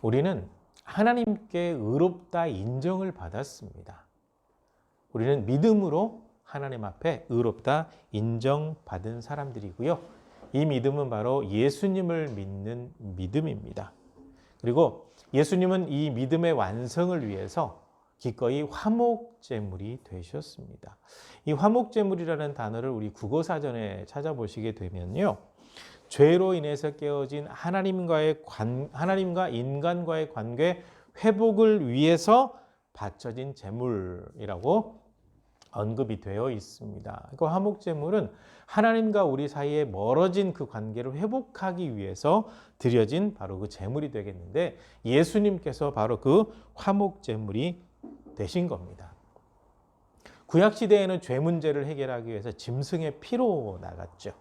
우리는 하나님께 의롭다 인정을 받았습니다. 우리는 믿음으로 하나님 앞에 의롭다 인정받은 사람들이고요. 이 믿음은 바로 예수님을 믿는 믿음입니다. 그리고 예수님은 이 믿음의 완성을 위해서 기꺼이 화목제물이 되셨습니다. 이 화목제물이라는 단어를 우리 국어사전에 찾아보시게 되면요. 죄로 인해서 깨어진 하나님과 인간과의 관계 회복을 위해서 바쳐진 제물이라고 언급이 되어 있습니다. 그 화목제물은 하나님과 우리 사이에 멀어진 그 관계를 회복하기 위해서 드려진 바로 그 제물이 되겠는데 예수님께서 바로 그 화목제물이 되신 겁니다. 구약시대에는 죄 문제를 해결하기 위해서 짐승의 피로 나갔죠.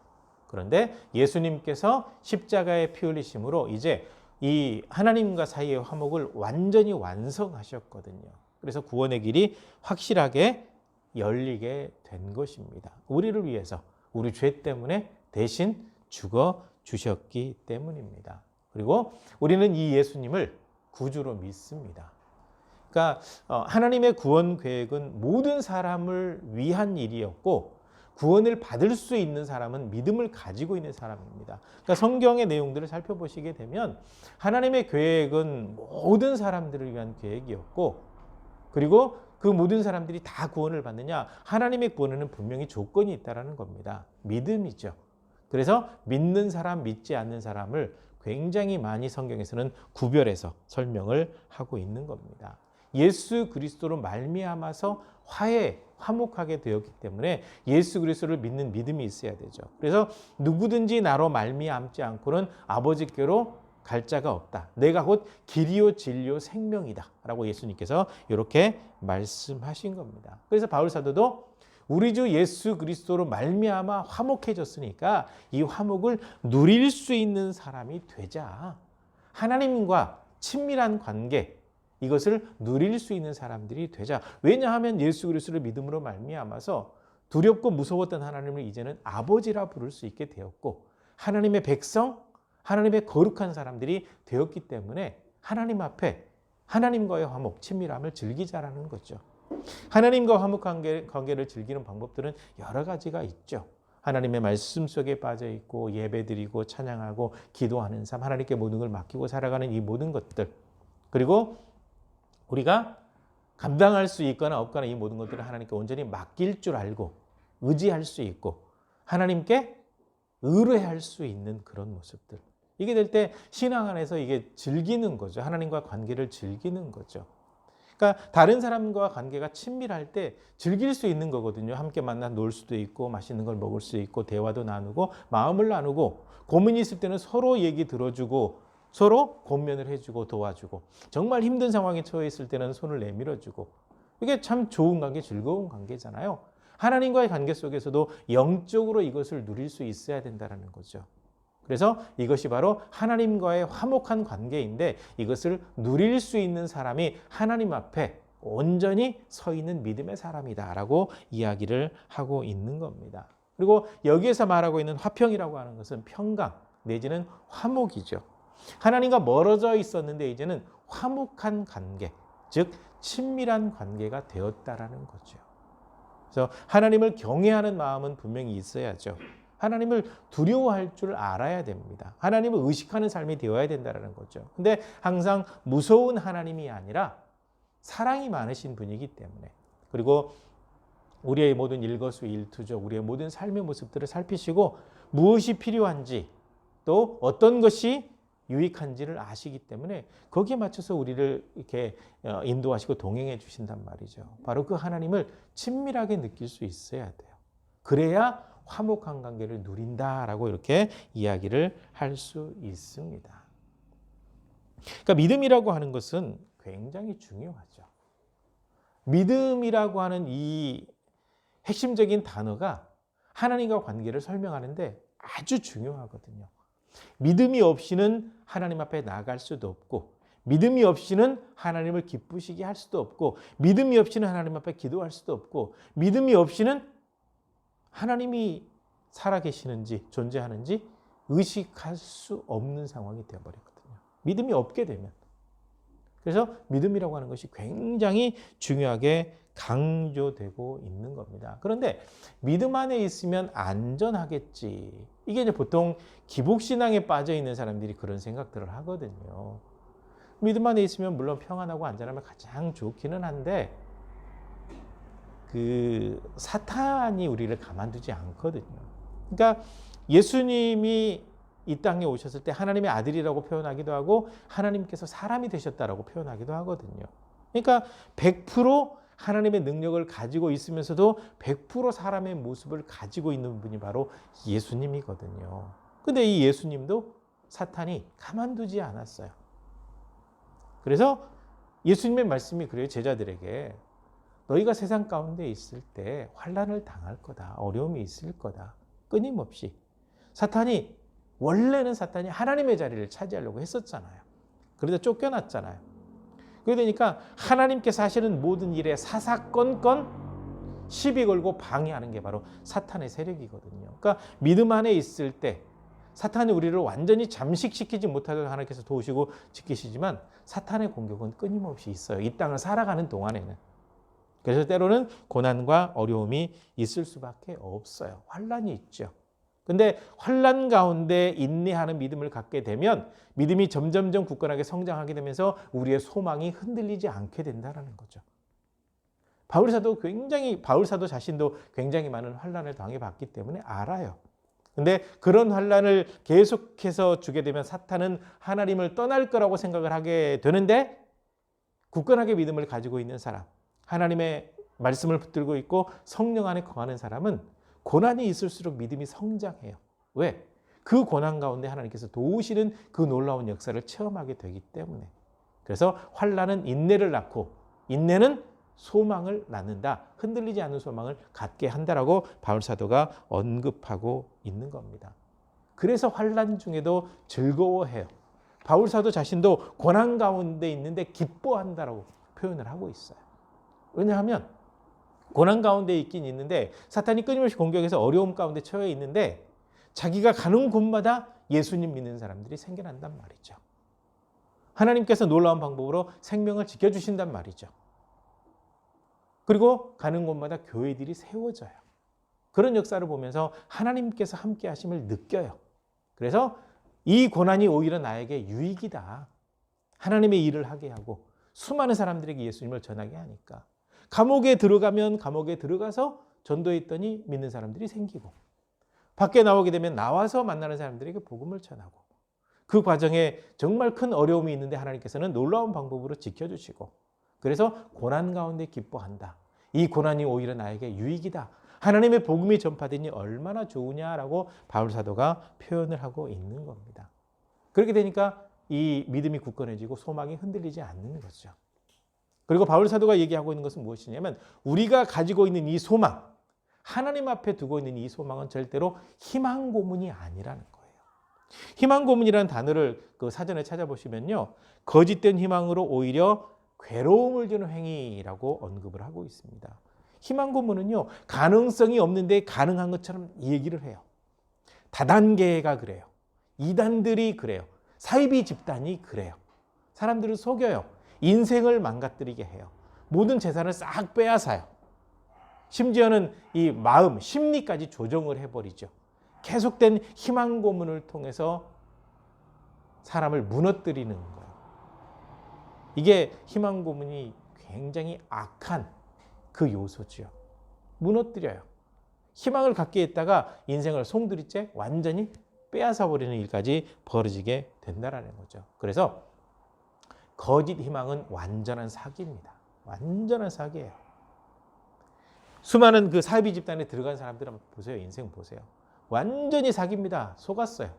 그런데 예수님께서 십자가의 피 흘리심으로 이제 이 하나님과 사이의 화목을 완전히 완성하셨거든요. 그래서 구원의 길이 확실하게 열리게 된 것입니다. 우리를 위해서 우리 죄 때문에 대신 죽어 주셨기 때문입니다. 그리고 우리는 이 예수님을 구주로 믿습니다. 그러니까 하나님의 구원 계획은 모든 사람을 위한 일이었고 구원을 받을 수 있는 사람은 믿음을 가지고 있는 사람입니다. 그러니까 성경의 내용들을 살펴보시게 되면 하나님의 계획은 모든 사람들을 위한 계획이었고 그리고 그 모든 사람들이 다 구원을 받느냐? 하나님의 구원에는 분명히 조건이 있다는 겁니다. 믿음이죠. 그래서 믿는 사람, 믿지 않는 사람을 굉장히 많이 성경에서는 구별해서 설명을 하고 있는 겁니다. 예수 그리스도로 말미암아서 화목하게 되었기 때문에 예수 그리스도를 믿는 믿음이 있어야 되죠. 그래서 누구든지 나로 말미암지 않고는 아버지께로 갈 자가 없다. 내가 곧 길이요 진리요 생명이다. 라고 예수님께서 이렇게 말씀하신 겁니다. 그래서 바울 사도도 우리 주 예수 그리스도로 말미암아 화목해졌으니까 이 화목을 누릴 수 있는 사람이 되자. 하나님과 친밀한 관계 이것을 누릴 수 있는 사람들이 되자. 왜냐하면 예수 그리스도를 믿음으로 말미암아서 두렵고 무서웠던 하나님을 이제는 아버지라 부를 수 있게 되었고 하나님의 백성 하나님의 거룩한 사람들이 되었기 때문에 하나님 앞에 하나님과의 화목, 친밀함을 즐기자라는 거죠. 하나님과 화목 관계를 즐기는 방법들은 여러 가지가 있죠. 하나님의 말씀 속에 빠져 있고 예배드리고 찬양하고 기도하는 삶, 하나님께 모든 걸 맡기고 살아가는 이 모든 것들. 그리고 우리가 감당할 수 있거나 없거나 이 모든 것들을 하나님께 온전히 맡길 줄 알고 의지할 수 있고 하나님께 의뢰할 수 있는 그런 모습들. 이게 될 때 신앙 안에서 이게 즐기는 거죠. 하나님과 관계를 즐기는 거죠. 그러니까 다른 사람과 관계가 친밀할 때 즐길 수 있는 거거든요. 함께 만나 놀 수도 있고 맛있는 걸 먹을 수 있고 대화도 나누고 마음을 나누고 고민이 있을 때는 서로 얘기 들어주고 서로 권면을 해주고 도와주고 정말 힘든 상황에 처해 있을 때는 손을 내밀어주고 이게 참 좋은 관계, 즐거운 관계잖아요. 하나님과의 관계 속에서도 영적으로 이것을 누릴 수 있어야 된다는 거죠. 그래서 이것이 바로 하나님과의 화목한 관계인데 이것을 누릴 수 있는 사람이 하나님 앞에 온전히 서 있는 믿음의 사람이다라고 이야기를 하고 있는 겁니다. 그리고 여기에서 말하고 있는 화평이라고 하는 것은 평강 내지는 화목이죠. 하나님과 멀어져 있었는데 이제는 화목한 관계, 즉 친밀한 관계가 되었다라는 거죠. 그래서 하나님을 경외하는 마음은 분명히 있어야죠. 하나님을 두려워할 줄 알아야 됩니다. 하나님을 의식하는 삶이 되어야 된다는 거죠. 근데 항상 무서운 하나님이 아니라 사랑이 많으신 분이기 때문에 그리고 우리의 모든 일거수일투족, 우리의 모든 삶의 모습들을 살피시고 무엇이 필요한지 또 어떤 것이 유익한지를 아시기 때문에 거기에 맞춰서 우리를 이렇게 인도하시고 동행해 주신단 말이죠. 바로 그 하나님을 친밀하게 느낄 수 있어야 돼요. 그래야 화목한 관계를 누린다라고 이렇게 이야기를 할 수 있습니다. 그러니까 믿음이라고 하는 것은 굉장히 중요하죠. 믿음이라고 하는 이 핵심적인 단어가 하나님과 관계를 설명하는데 아주 중요하거든요. 믿음이 없이는 하나님 앞에 나아갈 수도 없고 믿음이 없이는 하나님을 기쁘시게 할 수도 없고 믿음이 없이는 하나님 앞에 기도할 수도 없고 믿음이 없이는 하나님이 살아계시는지 존재하는지 의식할 수 없는 상황이 되어버리거든요. 믿음이 없게 되면 그래서 믿음이라고 하는 것이 굉장히 중요하게 강조되고 있는 겁니다. 그런데 믿음 안에 있으면 안전하겠지. 이게 이제 보통 기복신앙에 빠져 있는 사람들이 그런 생각들을 하거든요. 믿음 안에 있으면 물론 평안하고 안전하면 가장 좋기는 한데 그 사탄이 우리를 가만두지 않거든요. 그러니까 예수님이 이 땅에 오셨을 때 하나님의 아들이라고 표현하기도 하고 하나님께서 사람이 되셨다라고 표현하기도 하거든요. 그러니까 100% 하나님의 능력을 가지고 있으면서도 100% 사람의 모습을 가지고 있는 분이 바로 예수님이거든요. 근데 이 예수님도 사탄이 가만두지 않았어요. 그래서 예수님의 말씀이 그래요. 제자들에게 너희가 세상 가운데 있을 때 환난을 당할 거다. 어려움이 있을 거다. 끊임없이. 원래는 사탄이 하나님의 자리를 차지하려고 했었잖아요. 그러다 쫓겨났잖아요. 그러니까 하나님께서 하시는 모든 일에 사사건건 시비 걸고 방해하는 게 바로 사탄의 세력이거든요. 그러니까 믿음 안에 있을 때 사탄이 우리를 완전히 잠식시키지 못하도록 하나님께서 도우시고 지키시지만 사탄의 공격은 끊임없이 있어요. 이 땅을 살아가는 동안에는. 그래서 때로는 고난과 어려움이 있을 수밖에 없어요. 환난이 있죠. 근데 환난 가운데 인내하는 믿음을 갖게 되면 믿음이 점점점 굳건하게 성장하게 되면서 우리의 소망이 흔들리지 않게 된다는 거죠. 바울 사도 자신도 굉장히 많은 환난을 당해봤기 때문에 알아요. 근데 그런 환난을 계속해서 주게 되면 사탄은 하나님을 떠날 거라고 생각을 하게 되는데 굳건하게 믿음을 가지고 있는 사람, 하나님의 말씀을 붙들고 있고 성령 안에 거하는 사람은 고난이 있을수록 믿음이 성장해요. 왜? 그 고난 가운데 하나님께서 도우시는 그 놀라운 역사를 체험하게 되기 때문에. 그래서 환난은 인내를 낳고 인내는 소망을 낳는다. 흔들리지 않는 소망을 갖게 한다라고 바울 사도가 언급하고 있는 겁니다. 그래서 환난 중에도 즐거워해요. 바울 사도 자신도 고난 가운데 있는데 기뻐한다라고 표현을 하고 있어요. 왜냐하면 고난 가운데 있긴 있는데 사탄이 끊임없이 공격해서 어려움 가운데 처해 있는데 자기가 가는 곳마다 예수님 믿는 사람들이 생겨난단 말이죠. 하나님께서 놀라운 방법으로 생명을 지켜주신단 말이죠. 그리고 가는 곳마다 교회들이 세워져요. 그런 역사를 보면서 하나님께서 함께 하심을 느껴요. 그래서 이 고난이 오히려 나에게 유익이다. 하나님의 일을 하게 하고 수많은 사람들에게 예수님을 전하게 하니까. 감옥에 들어가면 감옥에 들어가서 전도했더니 믿는 사람들이 생기고 밖에 나오게 되면 나와서 만나는 사람들에게 복음을 전하고 그 과정에 정말 큰 어려움이 있는데 하나님께서는 놀라운 방법으로 지켜주시고 그래서 고난 가운데 기뻐한다. 이 고난이 오히려 나에게 유익이다. 하나님의 복음이 전파되니 얼마나 좋으냐라고 바울 사도가 표현을 하고 있는 겁니다. 그렇게 되니까 이 믿음이 굳건해지고 소망이 흔들리지 않는 거죠. 그리고 바울 사도가 얘기하고 있는 것은 무엇이냐면 우리가 가지고 있는 이 소망, 하나님 앞에 두고 있는 이 소망은 절대로 희망 고문이 아니라는 거예요. 희망 고문이라는 단어를 그 사전에 찾아보시면요. 거짓된 희망으로 오히려 괴로움을 주는 행위라고 언급을 하고 있습니다. 희망 고문은요. 가능성이 없는데 가능한 것처럼 얘기를 해요. 다단계가 그래요. 이단들이 그래요. 사이비 집단이 그래요. 사람들을 속여요. 인생을 망가뜨리게 해요. 모든 재산을 싹 빼앗아요. 심지어는 이 마음, 심리까지 조정을 해버리죠. 계속된 희망 고문을 통해서 사람을 무너뜨리는 거예요. 이게 희망 고문이 굉장히 악한 그 요소죠. 무너뜨려요. 희망을 갖게 했다가 인생을 송두리째 완전히 빼앗아버리는 일까지 벌어지게 된다는 거죠. 그래서 거짓 희망은 완전한 사기입니다. 완전한 사기예요. 수많은 그 사이비 집단에 들어간 사람들 한번 보세요. 인생 보세요. 완전히 사기입니다. 속았어요.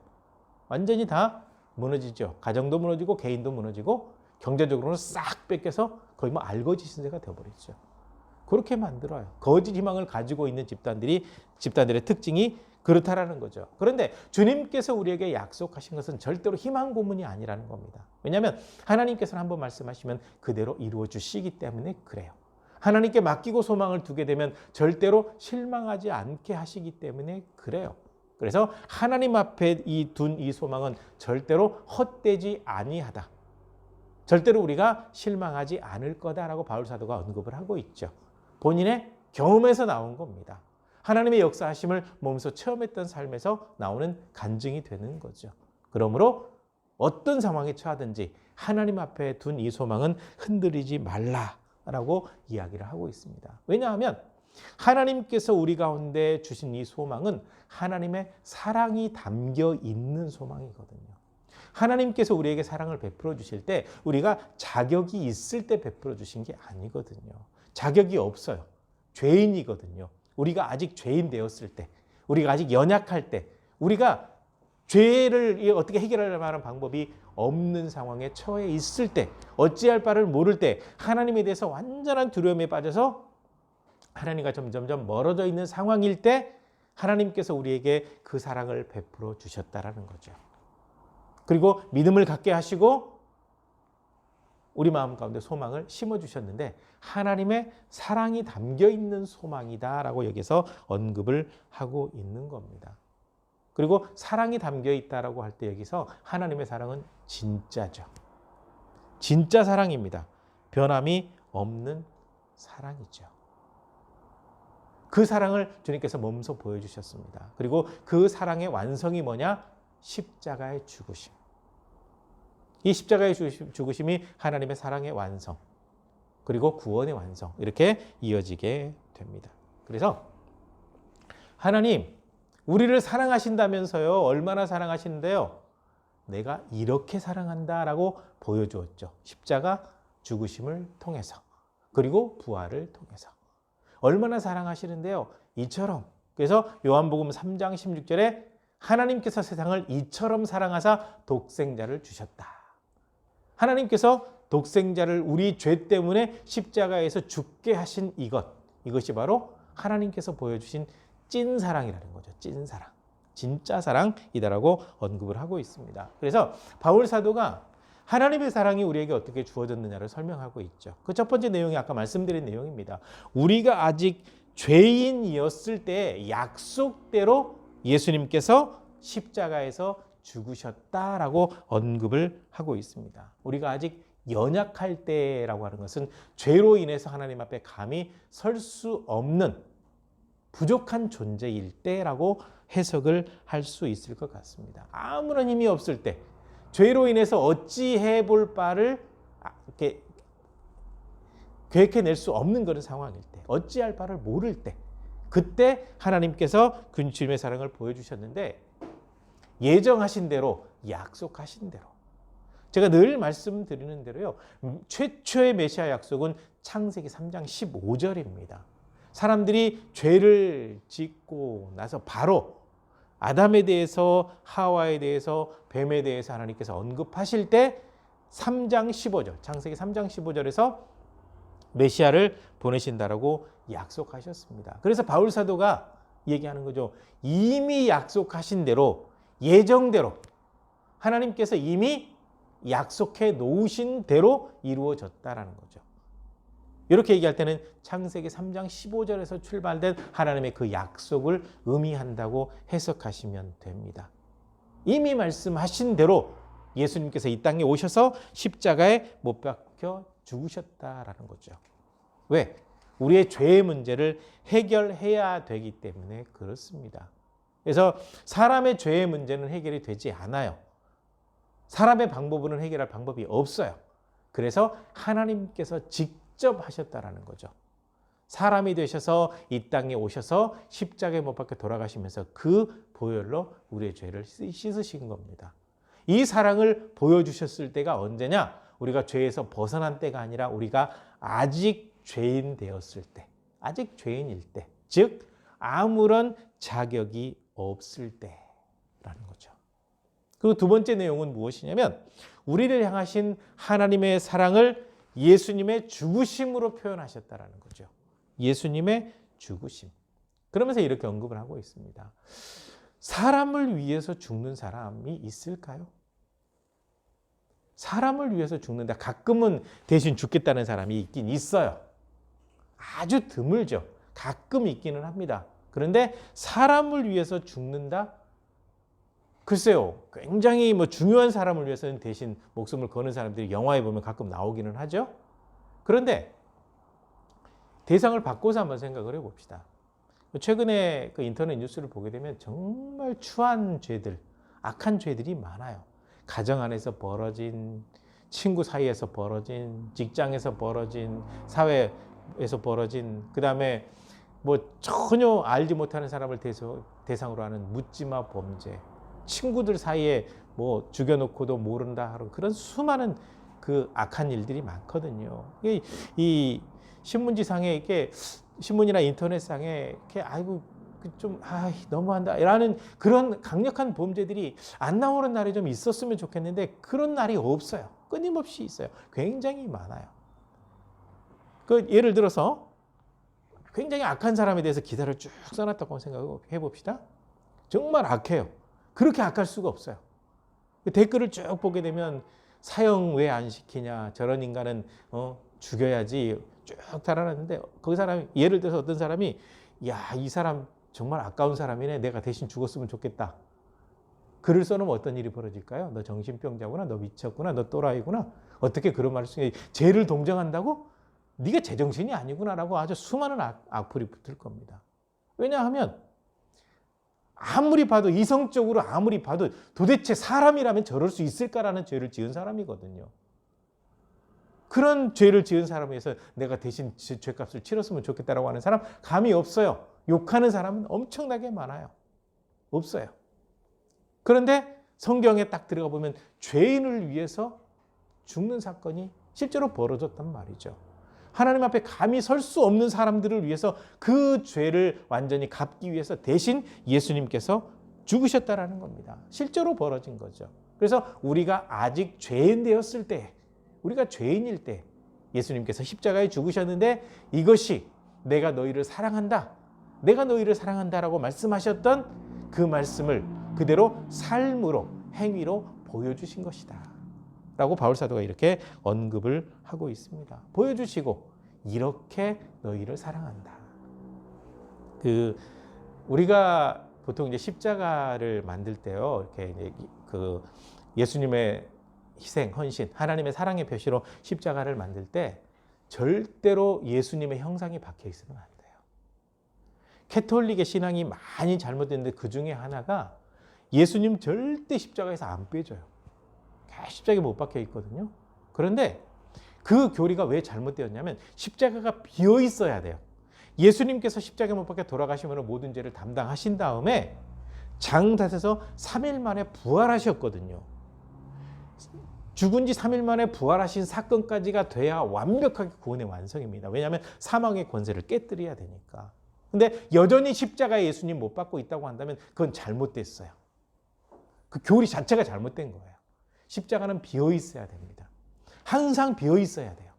완전히 다 무너지죠. 가정도 무너지고 개인도 무너지고 경제적으로는 싹 뺏겨서 거의 뭐 알거지 신세가 되어버리죠. 그렇게 만들어요. 거짓 희망을 가지고 있는 집단들의 특징이 그렇다라는 거죠. 그런데 주님께서 우리에게 약속하신 것은 절대로 희망 고문이 아니라는 겁니다. 왜냐하면 하나님께서는 한번 말씀하시면 그대로 이루어 주시기 때문에 그래요. 하나님께 맡기고 소망을 두게 되면 절대로 실망하지 않게 하시기 때문에 그래요. 그래서 하나님 앞에 둔 이 소망은 절대로 헛되지 아니하다. 절대로 우리가 실망하지 않을 거다라고 바울 사도가 언급을 하고 있죠. 본인의 경험에서 나온 겁니다. 하나님의 역사하심을 몸소 체험했던 삶에서 나오는 간증이 되는 거죠. 그러므로 어떤 상황에 처하든지 하나님 앞에 둔 이 소망은 흔들리지 말라라고 이야기를 하고 있습니다. 왜냐하면 하나님께서 우리 가운데 주신 이 소망은 하나님의 사랑이 담겨 있는 소망이거든요. 하나님께서 우리에게 사랑을 베풀어 주실 때 우리가 자격이 있을 때 베풀어 주신 게 아니거든요. 자격이 없어요. 죄인이거든요. 우리가 아직 죄인 되었을 때, 우리가 아직 연약할 때, 우리가 죄를 어떻게 해결할 만한 방법이 없는 상황에 처해 있을 때, 어찌할 바를 모를 때, 하나님에 대해서 완전한 두려움에 빠져서 하나님과 점점점 멀어져 있는 상황일 때 하나님께서 우리에게 그 사랑을 베풀어 주셨다라는 거죠. 그리고 믿음을 갖게 하시고 우리 마음 가운데 소망을 심어주셨는데 하나님의 사랑이 담겨있는 소망이다라고 여기서 언급을 하고 있는 겁니다. 그리고 사랑이 담겨있다라고 할 때 여기서 하나님의 사랑은 진짜죠. 진짜 사랑입니다. 변함이 없는 사랑이죠. 그 사랑을 주님께서 몸소 보여주셨습니다. 그리고 그 사랑의 완성이 뭐냐? 십자가의 죽으심. 이 십자가의 죽으심이 하나님의 사랑의 완성, 그리고 구원의 완성, 이렇게 이어지게 됩니다. 그래서 하나님, 우리를 사랑하신다면서요. 얼마나 사랑하시는데요? 내가 이렇게 사랑한다라고 보여주었죠. 십자가 죽으심을 통해서, 그리고 부활을 통해서. 얼마나 사랑하시는데요? 이처럼. 그래서 요한복음 3장 16절에 하나님께서 세상을 이처럼 사랑하사 독생자를 주셨다. 하나님께서 독생자를 우리 죄 때문에 십자가에서 죽게 하신 이것이 바로 하나님께서 보여주신 찐 사랑이라는 거죠. 찐 사랑. 진짜 사랑이다라고 언급을 하고 있습니다. 그래서 바울 사도가 하나님의 사랑이 우리에게 어떻게 주어졌느냐를 설명하고 있죠. 그 첫 번째 내용이 아까 말씀드린 내용입니다. 우리가 아직 죄인이었을 때 약속대로 예수님께서 십자가에서 죽으셨다라고 언급을 하고 있습니다. 우리가 아직 연약할 때라고 하는 것은 죄로 인해서 하나님 앞에 감히 설 수 없는 부족한 존재일 때라고 해석을 할 수 있을 것 같습니다. 아무런 힘이 없을 때, 죄로 인해서 어찌해 볼 바를 이렇게 계획해낼 수 없는 그런 상황일 때, 어찌할 바를 모를 때, 그때 하나님께서 주님의 사랑을 보여주셨는데 예정하신 대로, 약속하신 대로. 제가 늘 말씀드리는 대로요. 최초의 메시아 약속은 창세기 3장 15절입니다. 사람들이 죄를 짓고 나서 바로 아담에 대해서, 하와에 대해서, 뱀에 대해서 하나님께서 언급하실 때 3장 15절, 창세기 3장 15절에서 메시아를 보내신다라고 약속하셨습니다. 그래서 바울 사도가 얘기하는 거죠. 이미 약속하신 대로, 예정대로 하나님께서 이미 약속해 놓으신 대로 이루어졌다라는 거죠. 이렇게 얘기할 때는 창세기 3장 15절에서 출발된 하나님의 그 약속을 의미한다고 해석하시면 됩니다. 이미 말씀하신 대로 예수님께서 이 땅에 오셔서 십자가에 못 박혀 죽으셨다라는 거죠. 왜? 우리의 죄의 문제를 해결해야 되기 때문에 그렇습니다. 그래서 사람의 죄의 문제는 해결이 되지 않아요. 사람의 방법으로는 해결할 방법이 없어요. 그래서 하나님께서 직접 하셨다라는 거죠. 사람이 되셔서 이 땅에 오셔서 십자가에 못 박혀 돌아가시면서 그 보혈로 우리의 죄를 씻으신 겁니다. 이 사랑을 보여주셨을 때가 언제냐? 우리가 죄에서 벗어난 때가 아니라 우리가 아직 죄인 되었을 때, 아직 죄인일 때, 즉 아무런 자격이 없을 때라는 거죠. 그리고 두 번째 내용은 무엇이냐면 우리를 향하신 하나님의 사랑을 예수님의 죽으심으로 표현하셨다라는 거죠. 예수님의 죽으심. 그러면서 이렇게 언급을 하고 있습니다. 사람을 위해서 죽는 사람이 있을까요? 사람을 위해서 죽는다. 가끔은 대신 죽겠다는 사람이 있긴 있어요. 아주 드물죠. 가끔 있기는 합니다. 그런데 사람을 위해서 죽는다? 글쎄요, 굉장히 뭐 중요한 사람을 위해서는 대신 목숨을 거는 사람들이 영화에 보면 가끔 나오기는 하죠. 그런데 대상을 바꿔서 한번 생각을 해봅시다. 최근에 그 인터넷 뉴스를 보게 되면 정말 추한 죄들, 악한 죄들이 많아요. 가정 안에서 벌어진, 친구 사이에서 벌어진, 직장에서 벌어진, 사회에서 벌어진, 그 다음에 뭐 전혀 알지 못하는 사람을 대상으로 하는 묻지마 범죄, 친구들 사이에 뭐 죽여놓고도 모른다 하는 그런 수많은 그 악한 일들이 많거든요. 이 신문지상에 이렇게 신문이나 인터넷상에 이렇게 아이고 좀 너무한다라는 그런 강력한 범죄들이 안 나오는 날이 좀 있었으면 좋겠는데 그런 날이 없어요. 끊임없이 있어요. 굉장히 많아요. 그 예를 들어서 굉장히 악한 사람에 대해서 기사를 쭉 써놨다고 생각해 봅시다. 정말 악해요. 그렇게 악할 수가 없어요. 댓글을 쭉 보게 되면 사형 왜 안 시키냐, 저런 인간은 죽여야지 쭉 달아놨는데 그 사람이 예를 들어서 어떤 사람이 이 사람 정말 아까운 사람이네, 내가 대신 죽었으면 좋겠다. 글을 써놓으면 어떤 일이 벌어질까요? 너 정신병자구나, 너 미쳤구나, 너 또라이구나. 어떻게 그런 말을 쓰냐? 죄를 동정한다고? 네가 제정신이 아니구나라고 아주 수많은 악플이 붙을 겁니다. 왜냐하면 아무리 봐도 이성적으로 아무리 봐도 도대체 사람이라면 저럴 수 있을까라는 죄를 지은 사람이거든요. 그런 죄를 지은 사람에 의해서 내가 대신 죄값을 치렀으면 좋겠다라고 하는 사람 감이 없어요. 욕하는 사람은 엄청나게 많아요. 없어요. 그런데 성경에 딱 들어가 보면 죄인을 위해서 죽는 사건이 실제로 벌어졌단 말이죠. 하나님 앞에 감히 설 수 없는 사람들을 위해서 그 죄를 완전히 갚기 위해서 대신 예수님께서 죽으셨다라는 겁니다. 실제로 벌어진 거죠. 그래서 우리가 아직 죄인 되었을 때, 우리가 죄인일 때 예수님께서 십자가에 죽으셨는데 이것이 내가 너희를 사랑한다, 내가 너희를 사랑한다라고 말씀하셨던 그 말씀을 그대로 삶으로, 행위로 보여주신 것이다 라고 바울 사도가 이렇게 언급을 하고 있습니다. 보여주시고 이렇게 너희를 사랑한다. 우리가 보통 이제 십자가를 만들 때요, 이렇게 이제 그 예수님의 희생, 헌신, 하나님의 사랑의 표시로 십자가를 만들 때 절대로 예수님의 형상이 박혀 있으면 안 돼요. 캐톨릭의 신앙이 많이 잘못됐는데 그 중에 하나가 예수님 절대 십자가에서 안 빼줘요. 십자가에 못 박혀 있거든요. 그런데 그 교리가 왜 잘못되었냐면 십자가가 비어 있어야 돼요. 예수님께서 십자가에 못 박혀 돌아가시면 모든 죄를 담당하신 다음에 장사에서 3일 만에 부활하셨거든요. 죽은 지 3일 만에 부활하신 사건까지가 돼야 완벽하게 구원의 완성입니다. 왜냐하면 사망의 권세를 깨뜨려야 되니까. 근데 여전히 십자가에 예수님 못 박고 있다고 한다면 그건 잘못됐어요. 그 교리 자체가 잘못된 거예요. 십자가는 비어 있어야 됩니다. 항상 비어 있어야 돼요.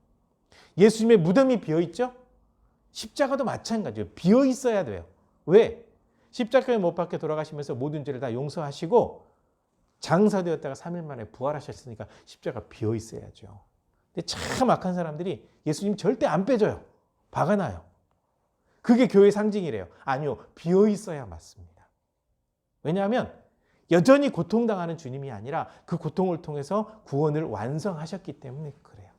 예수님의 무덤이 비어 있죠? 십자가도 마찬가지예요. 비어 있어야 돼요. 왜? 십자가에 못 박혀 돌아가시면서 모든 죄를 다 용서하시고 장사되었다가 3일 만에 부활하셨으니까 십자가 비어 있어야죠. 근데 참 악한 사람들이 예수님 절대 안 빼줘요. 박아놔요. 그게 교회의 상징이래요. 아니요, 비어 있어야 맞습니다. 왜냐하면 여전히 고통당하는 주님이 아니라 그 고통을 통해서 구원을 완성하셨기 때문에 그래요.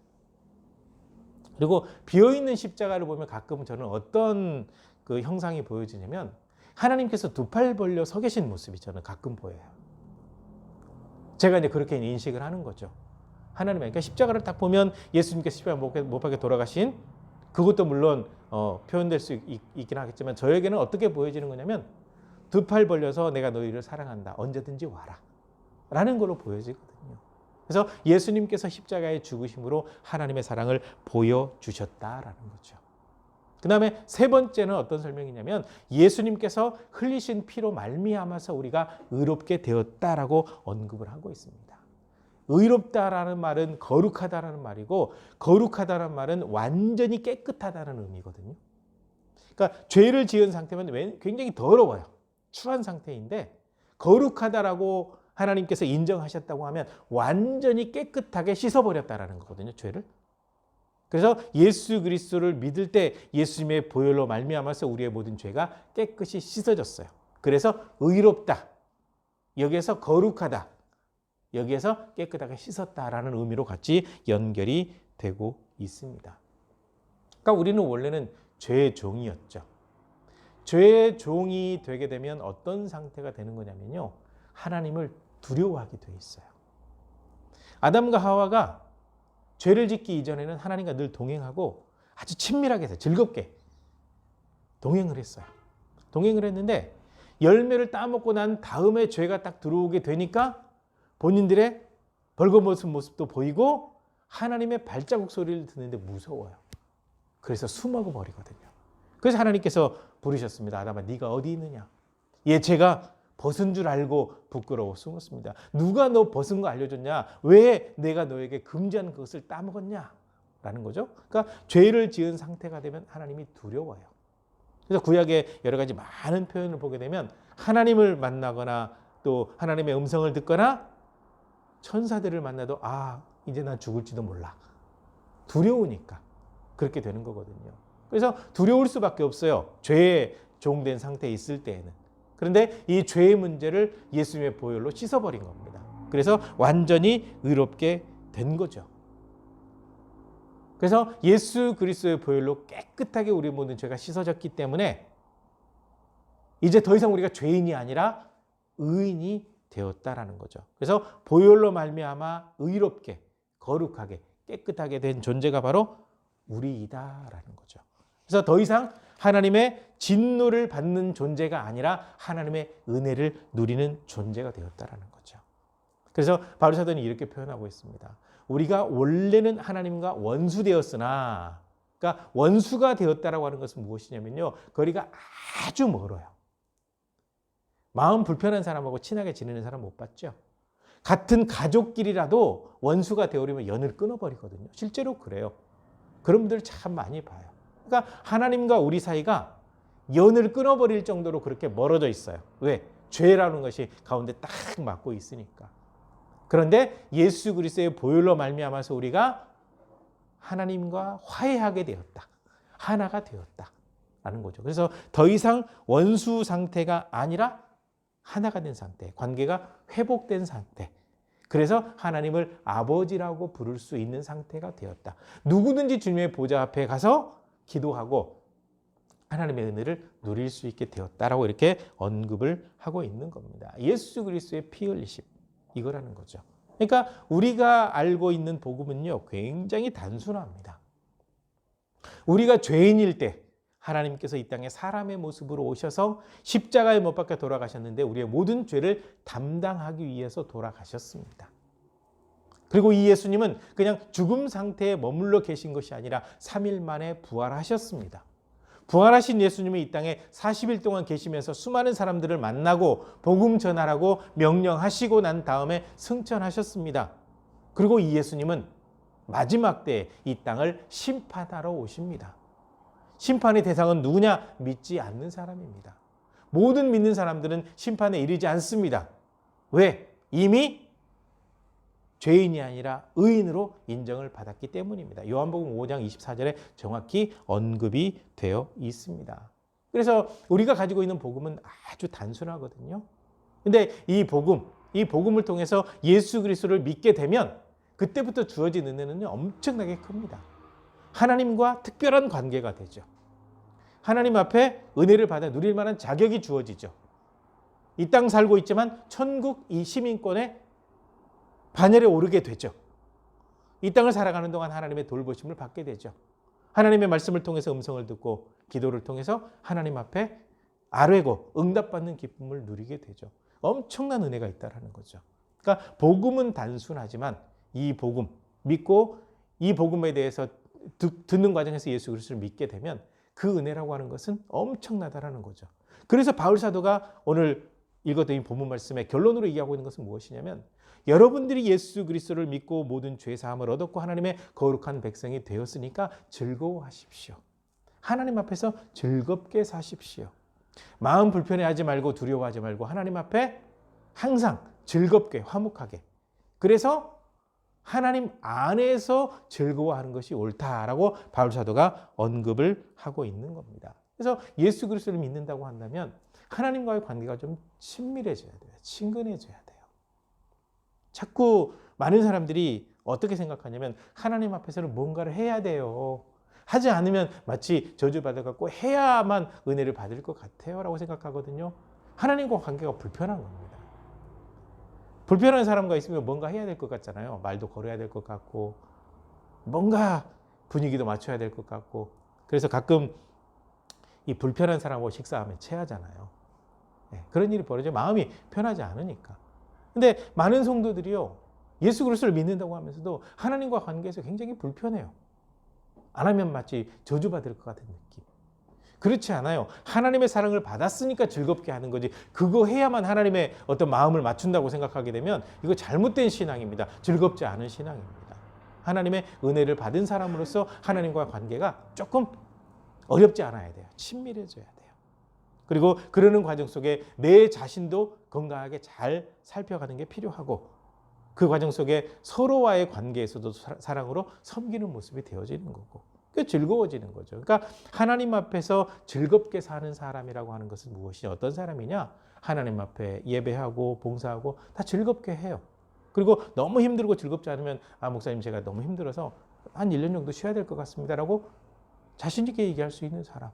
그리고 비어있는 십자가를 보면 가끔 저는 어떤 그 형상이 보여지냐면 하나님께서 두 팔 벌려 서 계신 모습이 저는 가끔 보여요. 제가 이제 그렇게 인식을 하는 거죠. 하나님, 그러니까 십자가를 딱 보면 예수님께서 십자가 못 박혀 돌아가신 그것도 물론 표현될 수 있긴 하겠지만 저에게는 어떻게 보여지는 거냐면 두 팔 벌려서 내가 너희를 사랑한다. 언제든지 와라. 라는 걸로 보여지거든요. 그래서 예수님께서 십자가에 죽으심으로 하나님의 사랑을 보여주셨다라는 거죠. 그 다음에 세 번째는 어떤 설명이냐면 예수님께서 흘리신 피로 말미암아서 우리가 의롭게 되었다라고 언급을 하고 있습니다. 의롭다라는 말은 거룩하다라는 말이고 거룩하다라는 말은 완전히 깨끗하다는 의미거든요. 그러니까 죄를 지은 상태면 굉장히 더러워요. 추한 상태인데 거룩하다라고 하나님께서 인정하셨다고 하면 완전히 깨끗하게 씻어버렸다라는 거거든요. 죄를. 그래서 예수 그리스도를 믿을 때 예수님의 보혈로 말미암아서 우리의 모든 죄가 깨끗이 씻어졌어요. 그래서 의롭다. 여기에서 거룩하다, 여기에서 깨끗하게 씻었다라는 의미로 같이 연결이 되고 있습니다. 그러니까 우리는 원래는 죄의 종이었죠. 죄의 종이 되게 되면 어떤 상태가 되는 거냐면요, 하나님을 두려워하게 돼 있어요. 아담과 하와가 죄를 짓기 이전에는 하나님과 늘 동행하고 아주 친밀하게 해서 즐겁게 동행을 했어요. 동행을 했는데 열매를 따먹고 난 다음에 죄가 딱 들어오게 되니까 본인들의 벌거벗은 모습도 보이고 하나님의 발자국 소리를 듣는데 무서워요. 그래서 숨어고 버리거든요. 그래서 하나님께서 부르셨습니다. 아담아, 네가 어디 있느냐? 얘 제가 벗은 줄 알고 부끄러워 숨었습니다. 누가 너 벗은 거 알려줬냐? 왜 내가 너에게 금지한 것을 따먹었냐? 라는 거죠. 그러니까 죄를 지은 상태가 되면 하나님이 두려워요. 그래서 구약의 여러 가지 많은 표현을 보게 되면 하나님을 만나거나 또 하나님의 음성을 듣거나 천사들을 만나도 이제 난 죽을지도 몰라. 두려우니까 그렇게 되는 거거든요. 그래서 두려울 수밖에 없어요. 죄에 종된 상태에 있을 때에는. 그런데 이 죄의 문제를 예수님의 보혈로 씻어버린 겁니다. 그래서 완전히 의롭게 된 거죠. 그래서 예수 그리스도의 보혈로 깨끗하게 우리 모든 죄가 씻어졌기 때문에 이제 더 이상 우리가 죄인이 아니라 의인이 되었다라는 거죠. 그래서 보혈로 말미암아 의롭게, 거룩하게, 깨끗하게 된 존재가 바로 우리이다라는 거죠. 그래서 더 이상 하나님의 진노를 받는 존재가 아니라 하나님의 은혜를 누리는 존재가 되었다라는 거죠. 그래서 바울 사도는 이렇게 표현하고 있습니다. 우리가 원래는 하나님과 원수되었으나, 그러니까 원수가 되었다라고 하는 것은 무엇이냐면요, 거리가 아주 멀어요. 마음 불편한 사람하고 친하게 지내는 사람 못 봤죠? 같은 가족끼리라도 원수가 되어버리면 연을 끊어버리거든요. 실제로 그래요. 그런 분들 참 많이 봐요. 그러니까 하나님과 우리 사이가 연을 끊어버릴 정도로 그렇게 멀어져 있어요. 왜? 죄라는 것이 가운데 딱 막고 있으니까. 그런데 예수 그리스도의 보혈로 말미암아서 우리가 하나님과 화해하게 되었다. 하나가 되었다라는 거죠. 그래서 더 이상 원수 상태가 아니라 하나가 된 상태, 관계가 회복된 상태. 그래서 하나님을 아버지라고 부를 수 있는 상태가 되었다. 누구든지 주님의 보좌 앞에 가서 기도하고 하나님의 은혜를 누릴 수 있게 되었다라고 이렇게 언급을 하고 있는 겁니다. 예수 그리스도의 피 흘리심, 이거라는 거죠. 그러니까 우리가 알고 있는 복음은요, 굉장히 단순합니다. 우리가 죄인일 때 하나님께서 이 땅에 사람의 모습으로 오셔서 십자가에 못 박혀 돌아가셨는데 우리의 모든 죄를 담당하기 위해서 돌아가셨습니다. 그리고 이 예수님은 그냥 죽음 상태에 머물러 계신 것이 아니라 3일 만에 부활하셨습니다. 부활하신 예수님이 이 땅에 40일 동안 계시면서 수많은 사람들을 만나고 복음 전하라고 명령하시고 난 다음에 승천하셨습니다. 그리고 이 예수님은 마지막 때에 이 땅을 심판하러 오십니다. 심판의 대상은 누구냐? 믿지 않는 사람입니다. 모든 믿는 사람들은 심판에 이르지 않습니다. 왜? 이미 죄인이 아니라 의인으로 인정을 받았기 때문입니다. 요한복음 5장 24절에 정확히 언급이 되어 있습니다. 그래서 우리가 가지고 있는 복음은 아주 단순하거든요. 근데 이 복음을 통해서 예수 그리스도를 믿게 되면 그때부터 주어진 은혜는 엄청나게 큽니다. 하나님과 특별한 관계가 되죠. 하나님 앞에 은혜를 받아 누릴 만한 자격이 주어지죠. 이 땅 살고 있지만 천국 이 시민권에 반열에 오르게 되죠. 이 땅을 살아가는 동안 하나님의 돌보심을 받게 되죠. 하나님의 말씀을 통해서 음성을 듣고 기도를 통해서 하나님 앞에 아뢰고 응답받는 기쁨을 누리게 되죠. 엄청난 은혜가 있다는 거죠. 그러니까 복음은 단순하지만 이 복음 믿고 이 복음에 대해서 듣는 과정에서 예수 그리스도를 믿게 되면 그 은혜라고 하는 것은 엄청나다라는 거죠. 그래서 바울 사도가 오늘 읽었던 이 본문 말씀의 결론으로 얘기하고 있는 것은 무엇이냐면 여러분들이 예수 그리스도를 믿고 모든 죄 사함을 얻었고 하나님의 거룩한 백성이 되었으니까 즐거워하십시오. 하나님 앞에서 즐겁게 사십시오. 마음 불편해하지 말고 두려워하지 말고 하나님 앞에 항상 즐겁게 화목하게. 그래서 하나님 안에서 즐거워하는 것이 옳다라고 바울 사도가 언급을 하고 있는 겁니다. 그래서 예수 그리스도를 믿는다고 한다면 하나님과의 관계가 좀 친밀해져야 돼요. 친근해져야 돼요. 자꾸 많은 사람들이 어떻게 생각하냐면 하나님 앞에서는 뭔가를 해야 돼요. 하지 않으면 마치 저주받아갖고 해야만 은혜를 받을 것 같아요 라고 생각하거든요. 하나님과 관계가 불편한 겁니다. 불편한 사람과 있으면 뭔가 해야 될 것 같잖아요. 말도 걸어야 될 것 같고 뭔가 분위기도 맞춰야 될 것 같고 그래서 가끔 이 불편한 사람하고 식사하면 체하잖아요. 그런 일이 벌어져 마음이 편하지 않으니까. 근데 많은 성도들이요. 예수 그리스도를 믿는다고 하면서도 하나님과 관계에서 굉장히 불편해요. 안 하면 마치 저주받을 것 같은 느낌. 그렇지 않아요. 하나님의 사랑을 받았으니까 즐겁게 하는 거지. 그거 해야만 하나님의 어떤 마음을 맞춘다고 생각하게 되면 이거 잘못된 신앙입니다. 즐겁지 않은 신앙입니다. 하나님의 은혜를 받은 사람으로서 하나님과 관계가 조금 어렵지 않아야 돼요. 친밀해져야 돼요. 그리고 그러는 과정 속에 내 자신도 건강하게 잘 살펴가는 게 필요하고 그 과정 속에 서로와의 관계에서도 사랑으로 섬기는 모습이 되어지는 거고 그게 즐거워지는 거죠. 그러니까 하나님 앞에서 즐겁게 사는 사람이라고 하는 것은 무엇이냐? 어떤 사람이냐? 하나님 앞에 예배하고 봉사하고 다 즐겁게 해요. 그리고 너무 힘들고 즐겁지 않으면 목사님 제가 너무 힘들어서 한 1년 정도 쉬어야 될 것 같습니다 라고 자신 있게 얘기할 수 있는 사람.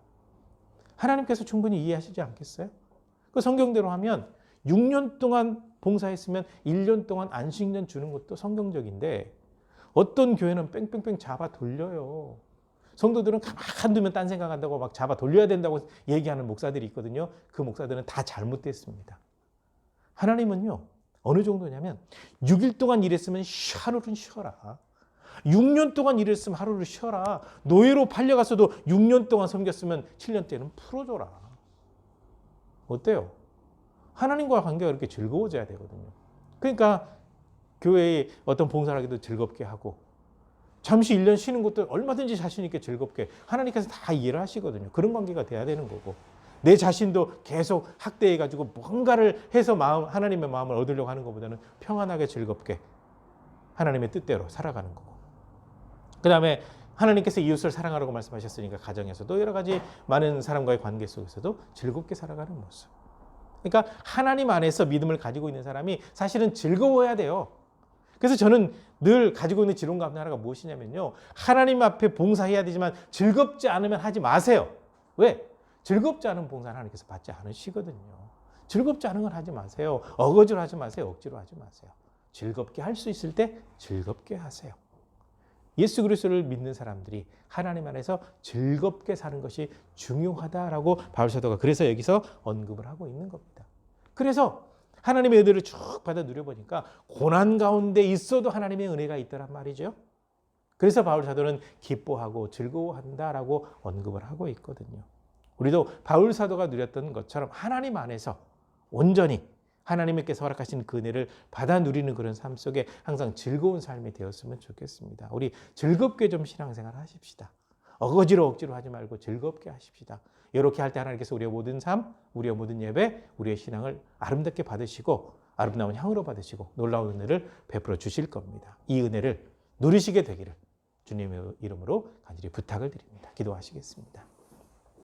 하나님께서 충분히 이해하시지 않겠어요? 그 성경대로 하면 6년 동안 봉사했으면 1년 동안 안식년 주는 것도 성경적인데 어떤 교회는 뺑뺑뺑 잡아 돌려요. 성도들은 가만 두면 딴 생각한다고 막 잡아 돌려야 된다고 얘기하는 목사들이 있거든요. 그 목사들은 다 잘못됐습니다. 하나님은요. 어느 정도냐면 6일 동안 일했으면 하루는 쉬어라. 6년 동안 일했으면 하루를 쉬어라. 노예로 팔려갔어도 6년 동안 섬겼으면 7년 때는 풀어줘라. 어때요? 하나님과 관계가 그렇게 즐거워져야 되거든요. 그러니까 교회에 어떤 봉사를 하기도 즐겁게 하고 잠시 1년 쉬는 것도 얼마든지 자신 있게 즐겁게 하나님께서 다 이해를 하시거든요. 그런 관계가 돼야 되는 거고 내 자신도 계속 학대해가지고 뭔가를 해서 하나님의 마음을 얻으려고 하는 것보다는 평안하게 즐겁게 하나님의 뜻대로 살아가는 거고 그 다음에 하나님께서 이웃을 사랑하라고 말씀하셨으니까 가정에서도 여러 가지 많은 사람과의 관계 속에서도 즐겁게 살아가는 모습. 그러니까 하나님 안에서 믿음을 가지고 있는 사람이 사실은 즐거워야 돼요. 그래서 저는 늘 가지고 있는 지론 가운데 하나가 무엇이냐면요. 하나님 앞에 봉사해야 되지만 즐겁지 않으면 하지 마세요. 왜? 즐겁지 않은 봉사는 하나님께서 받지 않으시거든요. 즐겁지 않은 건 하지 마세요. 어거지로 하지 마세요. 억지로 하지 마세요. 즐겁게 할 수 있을 때 즐겁게 하세요. 예수 그리스도를 믿는 사람들이 하나님 안에서 즐겁게 사는 것이 중요하다라고 바울 사도가 그래서 여기서 언급을 하고 있는 겁니다. 그래서 하나님의 은혜를 쭉 받아 누려보니까 고난 가운데 있어도 하나님의 은혜가 있더란 말이죠. 그래서 바울 사도는 기뻐하고 즐거워한다라고 언급을 하고 있거든요. 우리도 바울 사도가 누렸던 것처럼 하나님 안에서 온전히 하나님께서 허락하신 그 은혜를 받아 누리는 그런 삶 속에 항상 즐거운 삶이 되었으면 좋겠습니다. 우리 즐겁게 좀 신앙생활 하십시다. 어거지로 억지로 하지 말고 즐겁게 하십시다. 이렇게 할 때 하나님께서 우리의 모든 삶, 우리의 모든 예배, 우리의 신앙을 아름답게 받으시고 아름다운 향으로 받으시고 놀라운 은혜를 베풀어 주실 겁니다. 이 은혜를 누리시게 되기를 주님의 이름으로 간절히 부탁을 드립니다. 기도하시겠습니다.